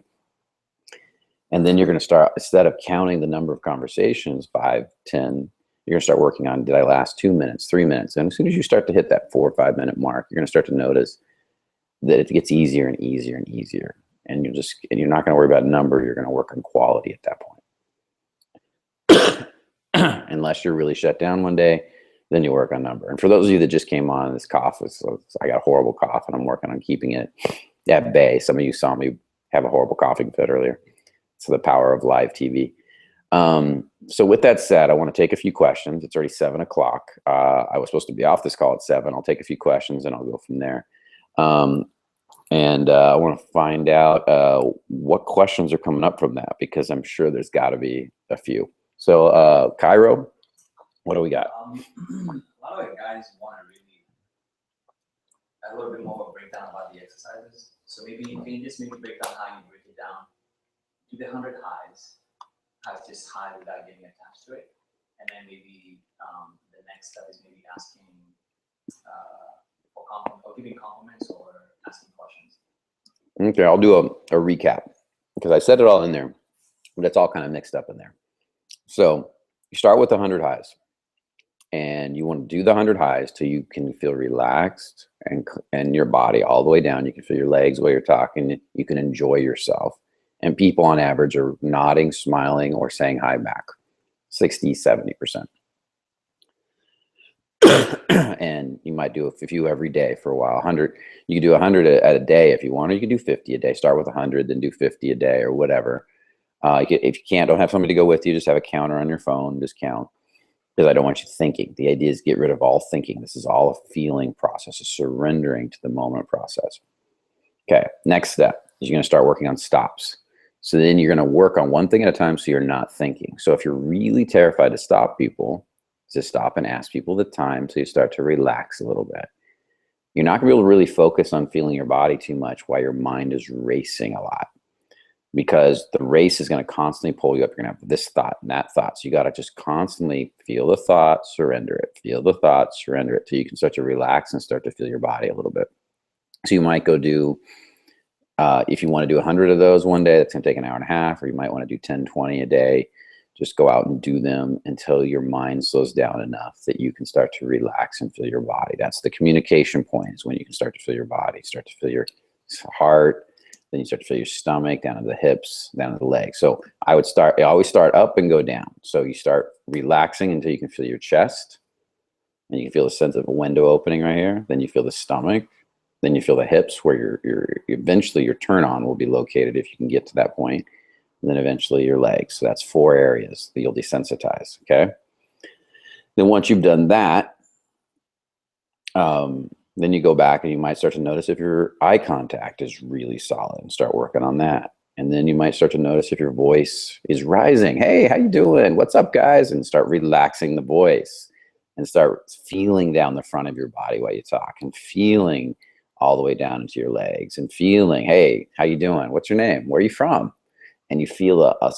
A: And then you're going to start, instead of counting the number of conversations, 5, 10, you're going to start working on, did I last 2 minutes, 3 minutes? And as soon as you start to hit that 4 or 5 minute mark, you're going to start to notice that it gets easier and easier and easier. And you're not going to worry about number. You're going to work on quality at that point. Unless you're really shut down one day, then you work on number. And for those of you that just came on, this cough I got a horrible cough and I'm working on keeping it at bay. Some of you saw me have a horrible coughing fit earlier. So the power of live TV. So with that said, I want to take a few questions. It's already 7 o'clock. I was supposed to be off this call at 7. I'll take a few questions and I'll go from there. And I want to find out what questions are coming up from that because I'm sure there's got to be a few. So Cairo, what do we got?
B: A lot of guys want to really a little bit more of a breakdown about the exercises. So maybe you can just maybe break down how you break it down. Do the 100 highs, just high without getting attached to it. And then maybe the next step is maybe asking for compliments or giving compliments or asking questions.
A: Okay, I'll do a recap because I said it all in there, but it's all kind of mixed up in there. So You start with 100 highs, and you want to do the 100 highs till you can feel relaxed and your body all the way down. You can feel your legs while you're talking. You can enjoy yourself. And people on average are nodding, smiling, or saying hi back, 60, 70%. And you might do a few every day for a while. 100, you can do 100 at a day if you want, or you can do 50 a day. Start with 100, then do 50 a day or whatever. If you can't, don't have somebody to go with you, just have a counter on your phone, just count. Because I don't want you thinking. The idea is get rid of all thinking. This is all a feeling process, a surrendering to the moment process. Okay, next step is you're going to start working on stops. So then you're going to work on one thing at a time so you're not thinking. So if you're really terrified to stop people, just stop and ask people the time so you start to relax a little bit. You're not going to be able to really focus on feeling your body too much while your mind is racing a lot, because the race is going to constantly pull you up. You're going to have this thought and that thought. So you got to just constantly feel the thought, surrender it, feel the thought, surrender it, till you can start to relax and start to feel your body a little bit. So you might go do, if you want to do 100 of those one day, that's going to take an hour and a half, or you might want to do 10, 20 a day. Just go out and do them until your mind slows down enough that you can start to relax and feel your body. That's the communication point, is when you can start to feel your body, start to feel your heart. Then you start to feel your stomach, down to the hips, down to the legs. So I always start up and go down. So you start relaxing until you can feel your chest, and you can feel the sense of a window opening right here. Then you feel the stomach. Then you feel the hips, where eventually your turn on will be located if you can get to that point. And then eventually your legs. So that's 4 areas that you'll desensitize. Okay. Then once you've done that, then you go back and you might start to notice if your eye contact is really solid, and start working on that. And then you might start to notice if your voice is rising. Hey, how you doing? What's up, guys? And start relaxing the voice, and start feeling down the front of your body while you talk, and feeling all the way down into your legs, and feeling, hey, how you doing? What's your name? Where are you from? And you feel a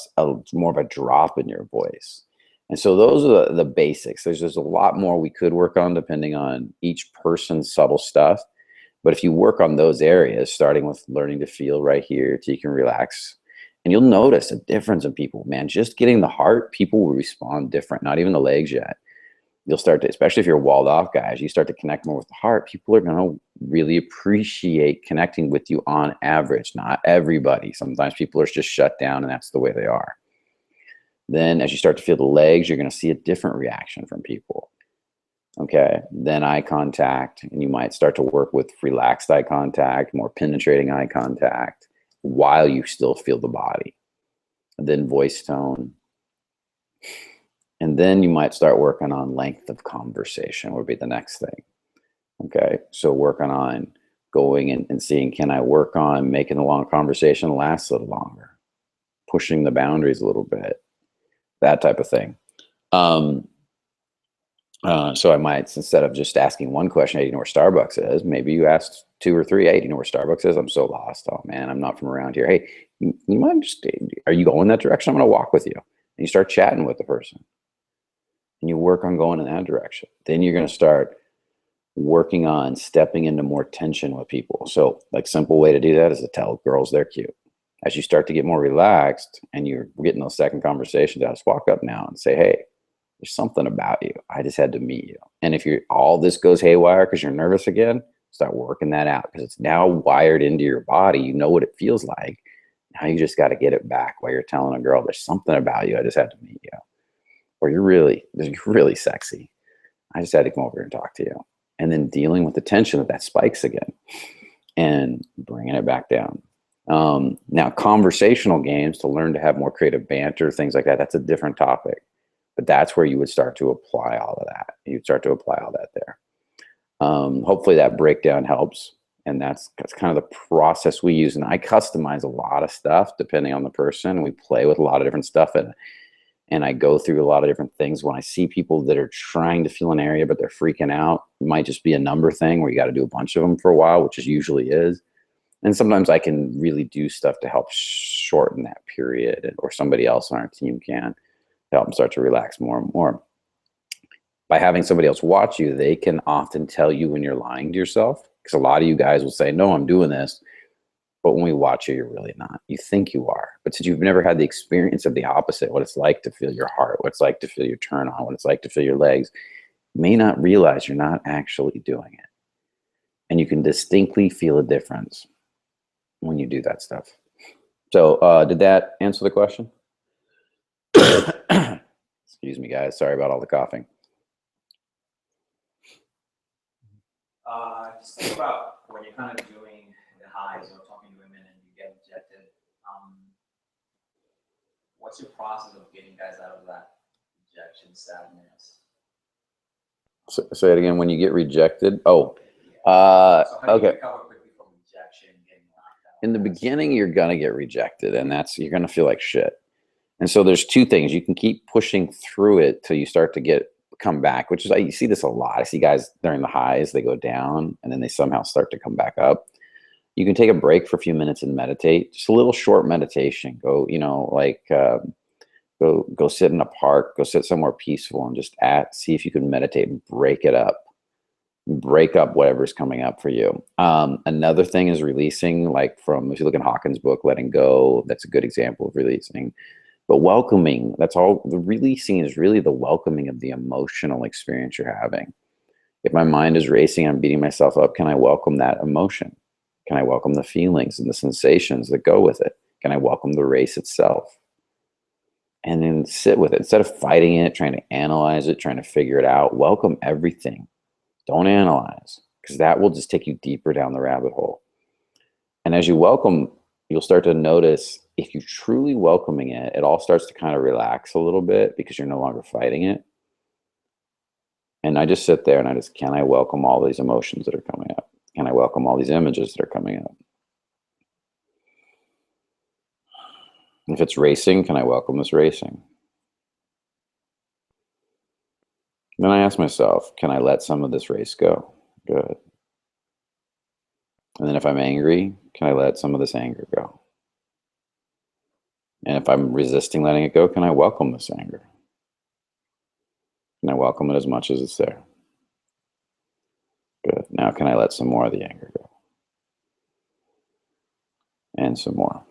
A: more of a drop in your voice. And so those are the basics. There's a lot more we could work on depending on each person's subtle stuff. But if you work on those areas, starting with learning to feel right here till you can relax, and you'll notice a difference in people, man. Just getting the heart, people will respond different, not even the legs yet. You'll start to, especially if you're walled off guys, you start to connect more with the heart. People are going to really appreciate connecting with you on average. Not everybody. Sometimes people are just shut down, and that's the way they are. Then as you start to feel the legs, you're going to see a different reaction from people. Okay. Then eye contact, and you might start to work with relaxed eye contact, more penetrating eye contact, while you still feel the body. And then voice tone. And then you might start working on length of conversation would be the next thing. Okay. So working on going and seeing, can I work on making the long conversation last a little longer? Pushing the boundaries a little bit, that type of thing. So I might, instead of just asking one question, hey, you know where Starbucks is? Maybe you asked 2 or 3, hey, do you know where Starbucks is? I'm so lost. Oh man, I'm not from around here. Hey, you mind just, are you going that direction? I'm going to walk with you. And you start chatting with the person, and you work on going in that direction. Then you're going to start working on stepping into more tension with people. So like simple way to do that is to tell girls they're cute. As you start to get more relaxed and you're getting those second conversations, I just walk up now and say, hey, there's something about you. I just had to meet you. And if all this goes haywire because you're nervous again, start working that out, because it's now wired into your body. You know what it feels like. Now you just got to get it back while you're telling a girl, there's something about you. I just had to meet you. Or you're really sexy. I just had to come over and talk to you. And then dealing with the tension that spikes again and bringing it back down. Now, conversational games to learn to have more creative banter, things like that, that's a different topic. But that's where you would start to apply all of that. You'd start to apply all that there. Hopefully that breakdown helps. And that's kind of the process we use. And I customize a lot of stuff depending on the person. We play with a lot of different stuff. And I go through a lot of different things. When I see people that are trying to feel an area, but they're freaking out, it might just be a number thing where you got to do a bunch of them for a while, which is usually is. And sometimes I can really do stuff to help shorten that period, or somebody else on our team can help them start to relax more and more. By having somebody else watch you, they can often tell you when you're lying to yourself, because a lot of you guys will say, no, I'm doing this. but when we watch you, you're really not. You think you are. But since you've never had the experience of the opposite, what it's like to feel your heart, what it's like to feel your turn on, what it's like to feel your legs, you may not realize you're not actually doing it. And you can distinctly feel a difference when you do that stuff. So did that answer the question? Excuse me, guys. Sorry about all the coughing.
B: Just think about when you're kind of doing the highs or talking to women and you get rejected. What's your process of getting guys out of that rejection sadness?
A: Say it again. When you get rejected. Oh,
B: So how do you
A: okay.
B: recover quickly from rejection, getting knocked out?
A: In the beginning, you're gonna get rejected, and you're gonna feel like shit. And so there's two things. You can keep pushing through it till you start to come back, which is, you see this a lot. I see guys during the highs, they go down and then they somehow start to come back up. You can take a break for a few minutes and meditate, just a little short meditation. Go, go sit in a park, go sit somewhere peaceful and just see if you can meditate and break up whatever's coming up for you. Another thing is releasing, like if you look in Hawkins' book, Letting Go, that's a good example of releasing. But welcoming, that's all. The releasing is really the welcoming of the emotional experience you're having. If my mind is racing, I'm beating myself up, can I welcome that emotion? Can I welcome the feelings and the sensations that go with it? Can I welcome the race itself? And then sit with it. Instead of fighting it, trying to analyze it, trying to figure it out, welcome everything. Don't analyze, because that will just take you deeper down the rabbit hole. And as you welcome, you'll start to notice, if you're truly welcoming it, it all starts to kind of relax a little bit because you're no longer fighting it. And I just sit there and can I welcome all these emotions that are coming up? Can I welcome all these images that are coming up? If it's racing, can I welcome this racing? Then I ask myself, can I let some of this race go? Good. And then if I'm angry, can I let some of this anger go? And if I'm resisting letting it go, can I welcome this anger? Can I welcome it as much as it's there? Good. Now can I let some more of the anger go? And some more.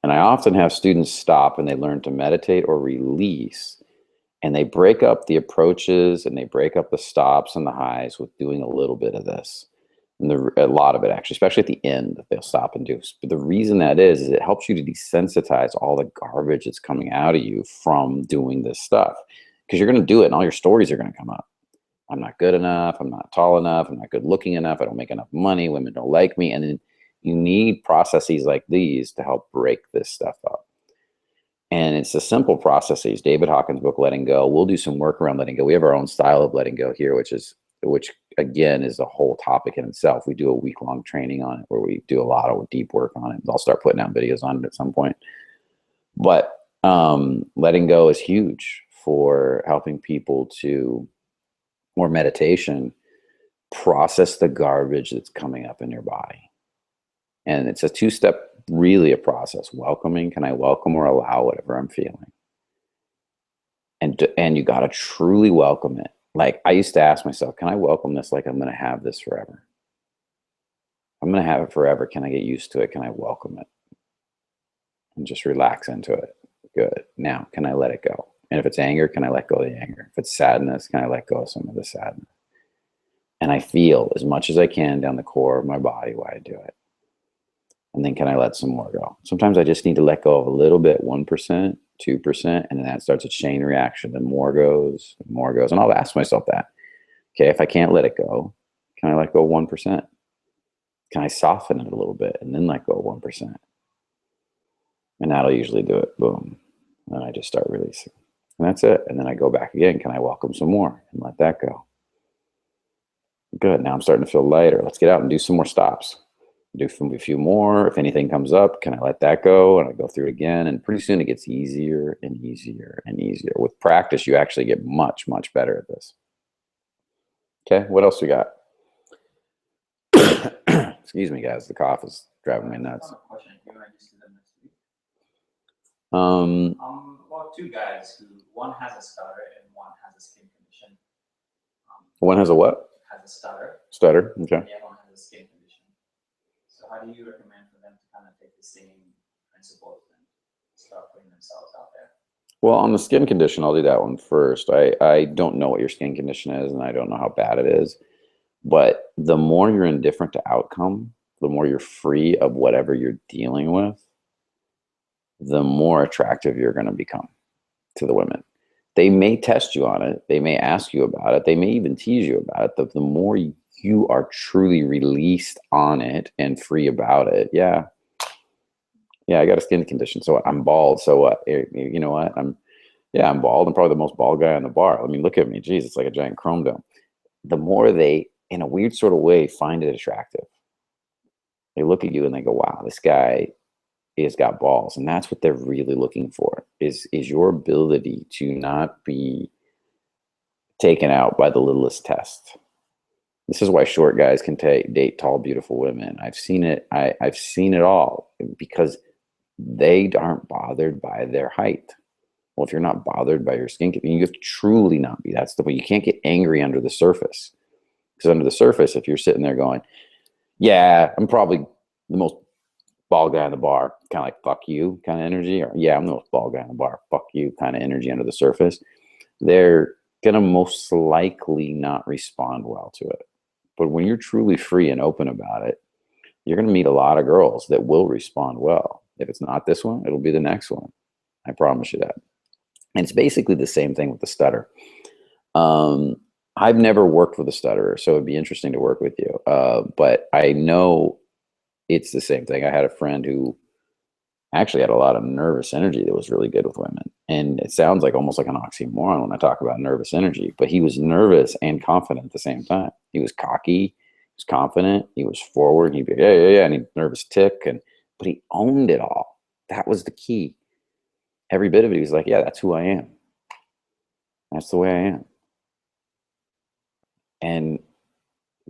A: And I often have students stop and they learn to meditate or release. And they break up the approaches and they break up the stops and the highs with doing a little bit of this. And a lot of it, actually, especially at the end, that they'll stop and do. But the reason that is it helps you to desensitize all the garbage that's coming out of you from doing this stuff. Because you're going to do it and all your stories are going to come up. I'm not good enough. I'm not tall enough. I'm not good looking enough. I don't make enough money. Women don't like me. And then you need processes like these to help break this stuff up. And it's a simple processes. David Hawkins' book, Letting Go. We'll do some work around letting go. We have our own style of letting go here, which again is a whole topic in itself. We do a week-long training on it where we do a lot of deep work on it. I'll start putting out videos on it at some point. But letting go is huge for helping people to, or meditation, process the garbage that's coming up in your body. And it's a two-step, really a process. Welcoming, can I welcome or allow whatever I'm feeling? And you got to truly welcome it. Like, I used to ask myself, can I welcome this like I'm going to have this forever? I'm going to have it forever. Can I get used to it? Can I welcome it? And just relax into it. Good. Now, can I let it go? And if it's anger, can I let go of the anger? If it's sadness, can I let go of some of the sadness? And I feel as much as I can down the core of my body while I do it. And then can I let some more go? Sometimes I just need to let go of a little bit, 1%, 2%, and then that starts a chain reaction. Then more goes, more goes. And I'll ask myself that. Okay, if I can't let it go, can I let go 1%? Can I soften it a little bit and then let go 1%? And that'll usually do it. Boom. And I just start releasing. And that's it. And then I go back again. Can I welcome some more and let that go? Good. Now I'm starting to feel lighter. Let's get out and do some more stops. Do a few more. If anything comes up, can I let that go? And I go through it again. And pretty soon it gets easier and easier and easier. With practice, you actually get much, much better at this. Okay, what else we got? Excuse me, guys. The cough is driving me nuts.
B: Well, two guys who, one has a stutter and one has a skin condition.
A: One has a what?
B: Has a stutter.
A: Stutter, okay.
B: And the other one has a skin condition. So how do you recommend for them to kind of take the same principles and start putting themselves out there?
A: Well, on the skin condition, I'll do that one first. I don't know what your skin condition is, and I don't know how bad it is. But the more you're indifferent to outcome, the more you're free of whatever you're dealing with, the more attractive you're going to become to the women. They may test you on it. They may ask you about it. They may even tease you about it. The more you are truly released on it and free about it, yeah, I got a skin condition, so I'm bald. So what? You know what? I'm bald. I'm probably the most bald guy in the bar. I mean, look at me. Jeez, it's like a giant chrome dome. The more they, in a weird sort of way, find it attractive. They look at you and they go, wow, this guy has got balls. And that's what they're really looking for, is your ability to not be taken out by the littlest test. This is why short guys can date tall, beautiful women. I've seen it. I've seen it all, because they aren't bothered by their height. Well, if you're not bothered by your skin, you have to truly not be. That's the way. You can't get angry under the surface. Because under the surface, if you're sitting there going, yeah, I'm probably the most bald guy in the bar, kind of like fuck you kind of energy, or yeah, I'm the most bald guy in the bar, fuck you kind of energy under the surface, they're going to most likely not respond well to it. But when you're truly free and open about it, you're going to meet a lot of girls that will respond well. If it's not this one, it'll be the next one. I promise you that. And it's basically the same thing with the stutter. I've never worked with a stutterer, so it'd be interesting to work with you. But I know it's the same thing. I had a friend who actually had a lot of nervous energy that was really good with women. And it sounds like almost like an oxymoron when I talk about nervous energy, but he was nervous and confident at the same time. He was cocky, he was confident, he was forward, he'd be, yeah, and he'd nervous tick, but he owned it all. That was the key. Every bit of it, he was like, yeah, that's who I am. That's the way I am. And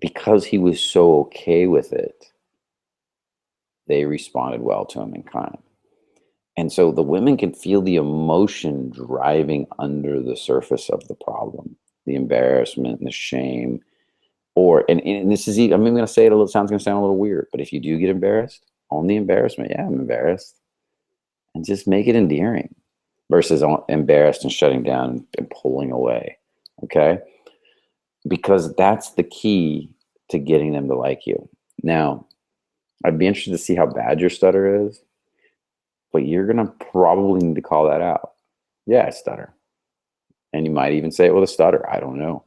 A: because he was so okay with it, they responded well to him in kind. And so the women can feel the emotion driving under the surface of the problem, the embarrassment and the shame. And this is, I'm going to say it a little, sounds going to sound a little weird, but if you do get embarrassed, own the embarrassment. Yeah, I'm embarrassed. And just make it endearing versus embarrassed and shutting down and pulling away. Okay. Because that's the key to getting them to like you. Now, I'd be interested to see how bad your stutter is, but you're going to probably need to call that out. Yeah, I stutter. And you might even say it with a stutter. I don't know.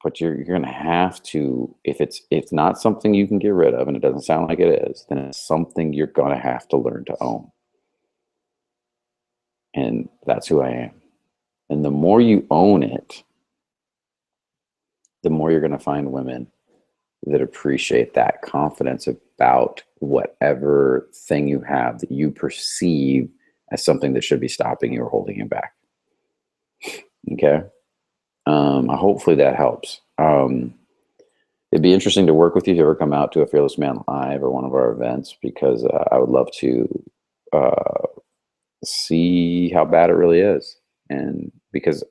A: But you're going to have to, if it's not something you can get rid of, and it doesn't sound like it is, then it's something you're going to have to learn to own. And that's who I am. And the more you own it, the more you're going to find women that appreciate that confidence about whatever thing you have that you perceive as something that should be stopping you or holding you back. Okay. Hopefully that helps. It'd be interesting to work with you if you ever come out to a Fearless Man Live or one of our events, because I would love to see how bad it really is. And because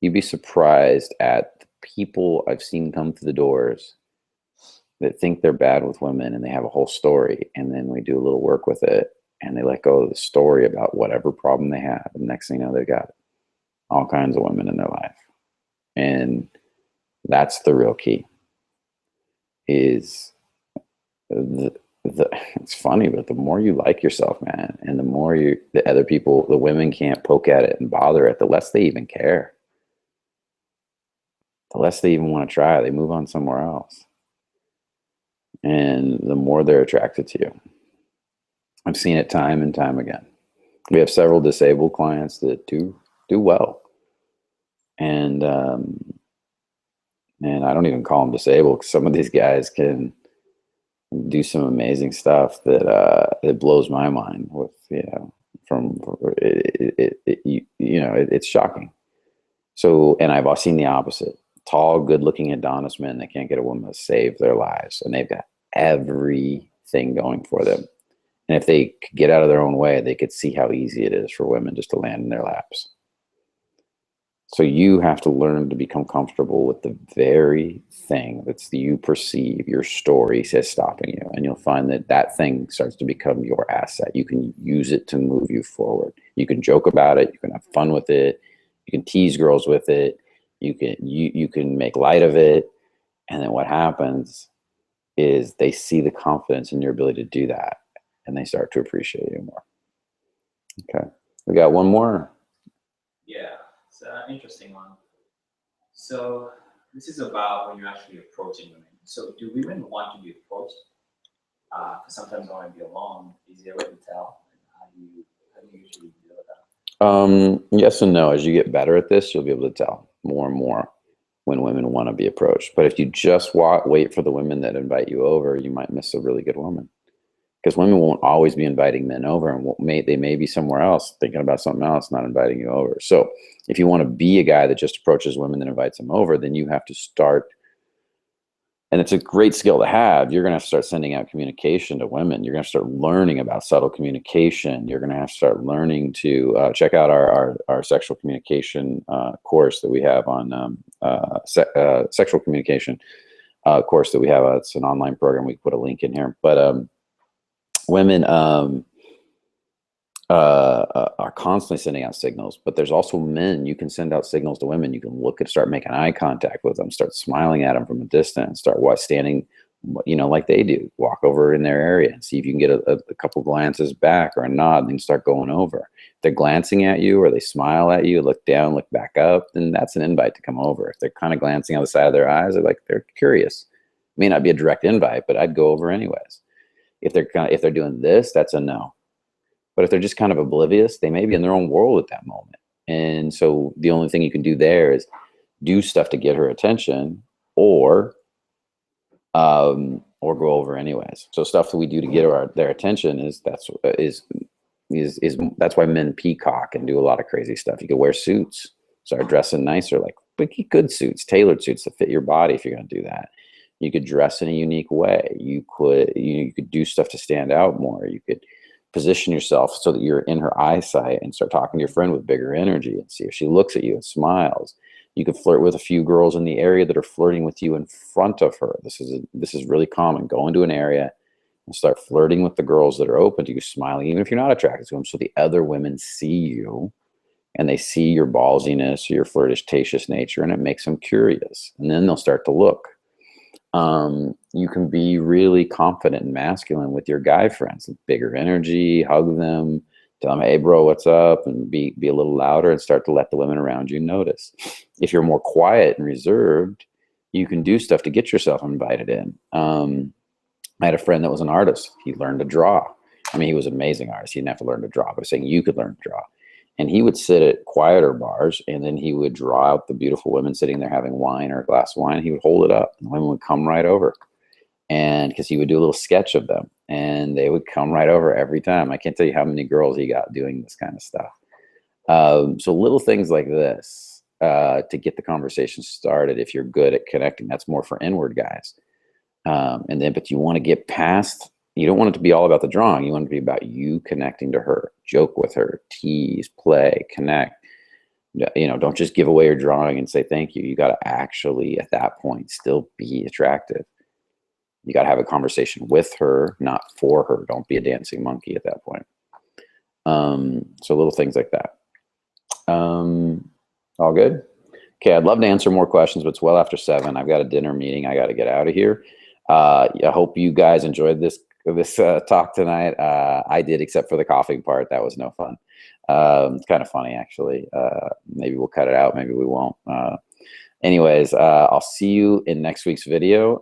A: you'd be surprised at the people I've seen come through the doors that think they're bad with women, and they have a whole story, and then we do a little work with it, and they let go of the story about whatever problem they have. And next thing you know, they've got all kinds of women in their life. And that's the real key. Is it's funny, but the more you like yourself, man, and the more the other people, the women can't poke at it and bother it, the less they even care. The less they even want to try. They move on somewhere else. And the more they're attracted to you. I've seen it time and time again. We have several disabled clients that do well. And I don't even call them disabled, because some of these guys can do some amazing stuff that it blows my mind with, it's shocking. So, and I've seen the opposite. Tall, good-looking Adonis men that can't get a woman to save their lives, and they've got everything going for them. And if they could get out of their own way, they could see how easy it is for women just to land in their laps. So you have to learn to become comfortable with the very thing that's you perceive your story says stopping you. And you'll find that that thing starts to become your asset. You can use it to move you forward. You can joke about it. You can have fun with it. You can tease girls with it. You can make light of it. And then what happens is they see the confidence in your ability to do that, and they start to appreciate you more. Okay. We got one more.
B: Yeah, it's an interesting one. So this is about when you're actually approaching women. So do women want to be approached? Because sometimes they want to be alone. Is there a way to tell? How do you usually deal with that?
A: Yes and no. As you get better at this, you'll be able to tell more and more when women want to be approached. But if you just wait for the women that invite you over, you might miss a really good woman. Because women won't always be inviting men over, and they may be somewhere else thinking about something else, not inviting you over. So if you want to be a guy that just approaches women and invites them over, then you have to start, and it's a great skill to have. You're going to have to start sending out communication to women. You're going to start learning about subtle communication. You're going to have to start learning to check out our sexual communication course that we have on sexual communication course that we have. It's an online program. We can put a link in here. But women are constantly sending out signals, but there's also men. You can send out signals to women. You can look at, start making eye contact with them, start smiling at them from a distance, start standing, like they do, walk over in their area and see if you can get a couple glances back or a nod, and then start going over. If they're glancing at you or they smile at you, look down, look back up, then that's an invite to come over. If they're kind of glancing out the side of their eyes, they're curious. May not be a direct invite, but I'd go over anyways. If they're doing this, that's a no. But if they're just kind of oblivious, they may be in their own world at that moment. And so the only thing you can do there is do stuff to get her attention, or go over anyways. So stuff that we do to get their attention that's why men peacock and do a lot of crazy stuff. You could wear suits, start dressing nicer, but good suits, tailored suits that fit your body if you're going to do that. You could dress in a unique way. You could do stuff to stand out more. You could position yourself so that you're in her eyesight and start talking to your friend with bigger energy and see if she looks at you and smiles. You could flirt with a few girls in the area that are flirting with you in front of her. This is really common. Go into an area and start flirting with the girls that are open to you, smiling, even if you're not attracted to them, so the other women see you and they see your ballsiness or your flirtatious nature, and it makes them curious. And then they'll start to look. You can be really confident and masculine with your guy friends, bigger energy, hug them, tell them, hey bro, what's up? And be a little louder and start to let the women around you notice. If you're more quiet and reserved, you can do stuff to get yourself invited in. I had a friend that was an artist. He learned to draw. I mean, he was an amazing artist. He didn't have to learn to draw, but I'm saying you could learn to draw. And he would sit at quieter bars, and then he would draw out the beautiful women sitting there having wine or a glass of wine. He would hold it up, and the women would come right over. And because he would do a little sketch of them, and they would come right over every time. I can't tell you how many girls he got doing this kind of stuff. So little things like this to get the conversation started. If you're good at connecting, that's more for inward guys. But you want to get past. You don't want it to be all about the drawing. You want it to be about you connecting to her, joke with her, tease, play, connect. Don't just give away your drawing and say thank you. You got to actually, at that point, still be attractive. You got to have a conversation with her, not for her. Don't be a dancing monkey at that point. So little things like that. All good? Okay, I'd love to answer more questions, but it's well after 7. I've got a dinner meeting. I got to get out of here. I hope you guys enjoyed this talk tonight. I did, except for the coughing part. That was no fun. It's kind of funny, actually. Maybe we'll cut it out. Maybe we won't. Anyways, I'll see you in next week's video.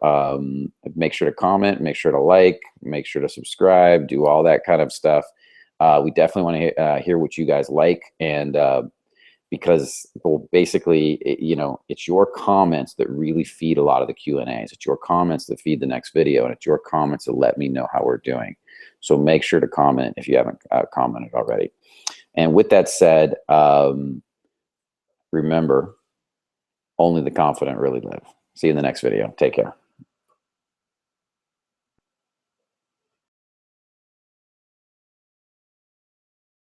A: Make sure to comment, make sure to like, make sure to subscribe, do all that kind of stuff. We definitely want to hear what you guys like, and because basically, it's your comments that really feed a lot of the Q&As. It's your comments that feed the next video, and it's your comments that let me know how we're doing. So make sure to comment if you haven't commented already. And with that said, remember, only the confident really live. See you in the next video. Take care.